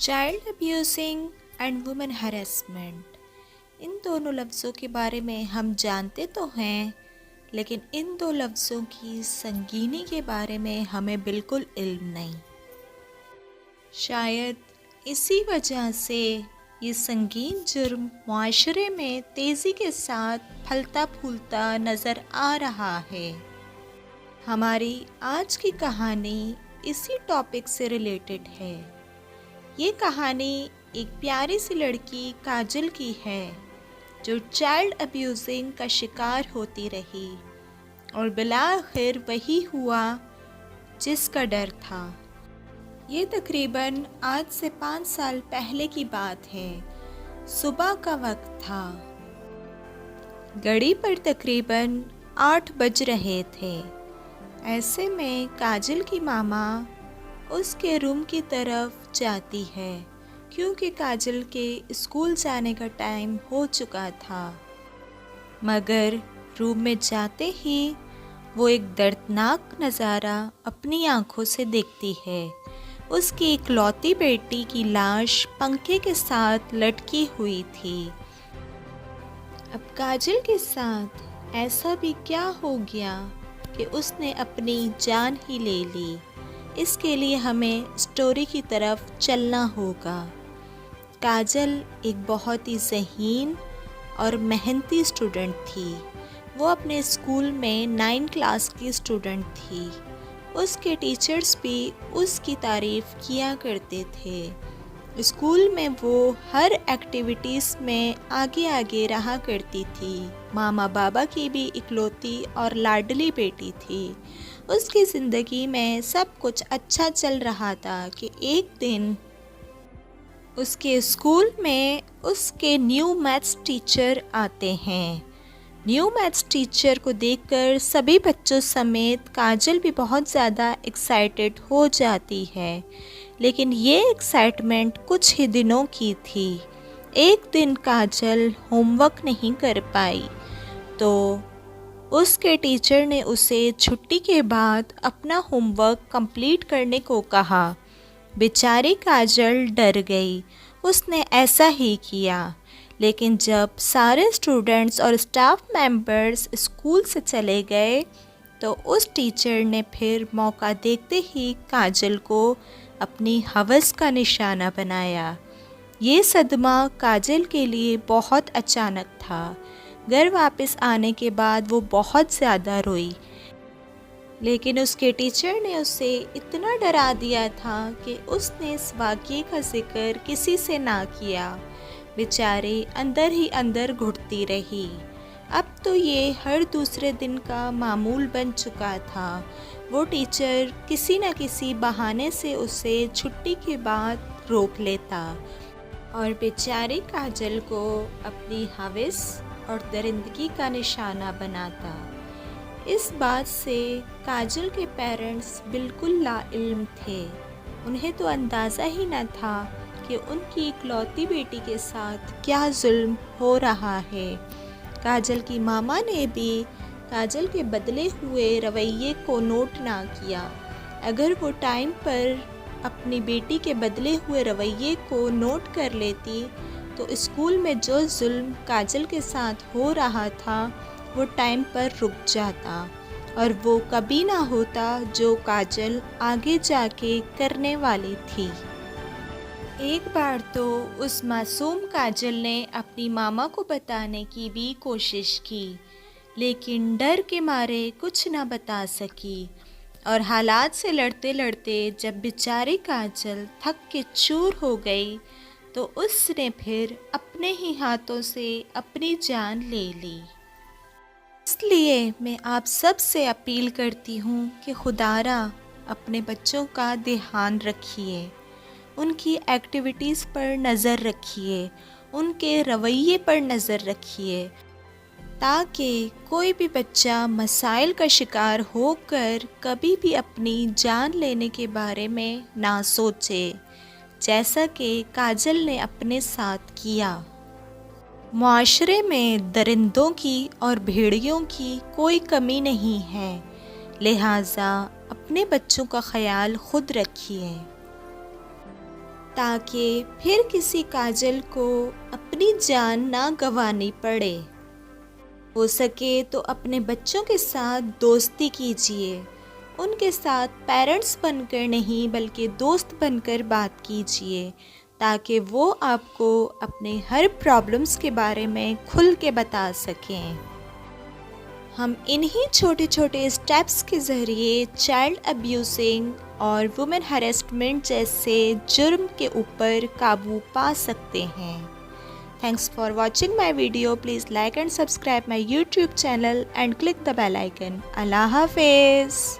Child abusing and women harassment, इन दोनों लफ्ज़ों के बारे में हम जानते तो हैं, लेकिन इन दो लफ्ज़ों की संगीनी के बारे में हमें बिल्कुल इल्म नहीं। शायद इसी वजह से ये संगीन जुर्म मुआशरे में तेज़ी के साथ फलता फूलता नज़र आ रहा है। हमारी आज की कहानी इसी टॉपिक से रिलेटेड है। ये कहानी एक प्यारी सी लड़की काजल की है जो चाइल्ड अब्यूजिंग का शिकार होती रही और बिलाखिर वही हुआ जिसका डर था। ये तकरीबन आज से 5 साल पहले की बात है। सुबह का वक्त था। घड़ी पर तकरीबन 8 बज रहे थे। ऐसे में काजल की मामा उसके रूम की तरफ जाती है क्योंकि काजल के स्कूल जाने का टाइम हो चुका था। मगर रूम में जाते ही वो एक दर्दनाक नज़ारा अपनी आंखों से देखती है। उसकी इकलौती बेटी की लाश पंखे के साथ लटकी हुई थी। अब काजल के साथ ऐसा भी क्या हो गया कि उसने अपनी जान ही ले ली। इसके लिए हमें स्टोरी की तरफ चलना होगा। काजल एक बहुत ही ज़हीन और मेहनती स्टूडेंट थी। वो अपने स्कूल में 9 क्लास की स्टूडेंट थी। उसके टीचर्स भी उसकी तारीफ़ किया करते थे। स्कूल में वो हर एक्टिविटीज़ में आगे आगे रहा करती थी। मामा बाबा की भी इकलौती और लाडली बेटी थी। उसकी ज़िंदगी में सब कुछ अच्छा चल रहा था कि एक दिन उसके स्कूल में उसके न्यू मैथ्स टीचर आते हैं। न्यू मैथ्स टीचर को देखकर सभी बच्चों समेत काजल भी बहुत ज़्यादा एक्साइटेड हो जाती है। लेकिन ये एक्साइटमेंट कुछ ही दिनों की थी। एक दिन काजल होमवर्क नहीं कर पाई तो उसके टीचर ने उसे छुट्टी के बाद अपना होमवर्क कंप्लीट करने को कहा। बेचारी काजल डर गई। उसने ऐसा ही किया। लेकिन जब सारे स्टूडेंट्स और स्टाफ मेंबर्स स्कूल से चले गए तो उस टीचर ने फिर मौका देखते ही काजल को अपनी हवस का निशाना बनाया। ये सदमा काजल के लिए बहुत अचानक था। घर वापस आने के बाद वो बहुत ज़्यादा रोई, लेकिन उसके टीचर ने उसे इतना डरा दिया था कि उसने इस वाक़ये का जिक्र किसी से ना किया। बेचारी अंदर ही अंदर घुटती रही। अब तो ये हर दूसरे दिन का मामूल बन चुका था। वो टीचर किसी न किसी बहाने से उसे छुट्टी के बाद रोक लेता और बेचारी काजल को अपनी हवस और दरिंदगी का निशाना बनाता। इस बात से काजल के पेरेंट्स बिल्कुल लाइल्म थे। उन्हें तो अंदाज़ा ही न था कि उनकी इकलौती बेटी के साथ क्या जुल्म हो रहा है। काजल की मामा ने भी काजल के बदले हुए रवैये को नोट ना किया। अगर वो टाइम पर अपनी बेटी के बदले हुए रवैये को नोट कर लेती तो स्कूल में जो जुल्म काजल के साथ हो रहा था वो टाइम पर रुक जाता और वो कभी ना होता जो काजल आगे जाके करने वाली थी। एक बार तो उस मासूम काजल ने अपनी मामा को बताने की भी कोशिश की, लेकिन डर के मारे कुछ ना बता सकी और हालात से लड़ते लड़ते जब बेचारी काजल थक के चूर हो गई तो उसने फिर अपने ही हाथों से अपनी जान ले ली। इसलिए मैं आप सब से अपील करती हूँ कि खुदारा अपने बच्चों का ध्यान रखिए, उनकी एक्टिविटीज़ पर नज़र रखिए, उनके रवैये पर नज़र रखिए, ताकि कोई भी बच्चा मसाइल का शिकार होकर कभी भी अपनी जान लेने के बारे में ना सोचे, जैसा कि काजल ने अपने साथ किया। मुआशरे में दरिंदों की और भेड़ियों की कोई कमी नहीं है, लिहाजा अपने बच्चों का ख्याल खुद रखिए। ताकि फिर किसी काजल को अपनी जान ना गंवानी पड़े। हो सके तो अपने बच्चों के साथ दोस्ती कीजिए, उनके साथ पेरेंट्स बनकर नहीं बल्कि दोस्त बनकर बात कीजिए, ताकि वो आपको अपने हर प्रॉब्लम्स के बारे में खुल के बता सकें। हम इन्हीं छोटे छोटे स्टेप्स के ज़रिए चाइल्ड अब्यूजिंग और वुमेन हरेसमेंट जैसे जुर्म के ऊपर काबू पा सकते हैं। Thanks for watching my video. Please like and subscribe my YouTube channel and click the bell icon. Allah Hafiz.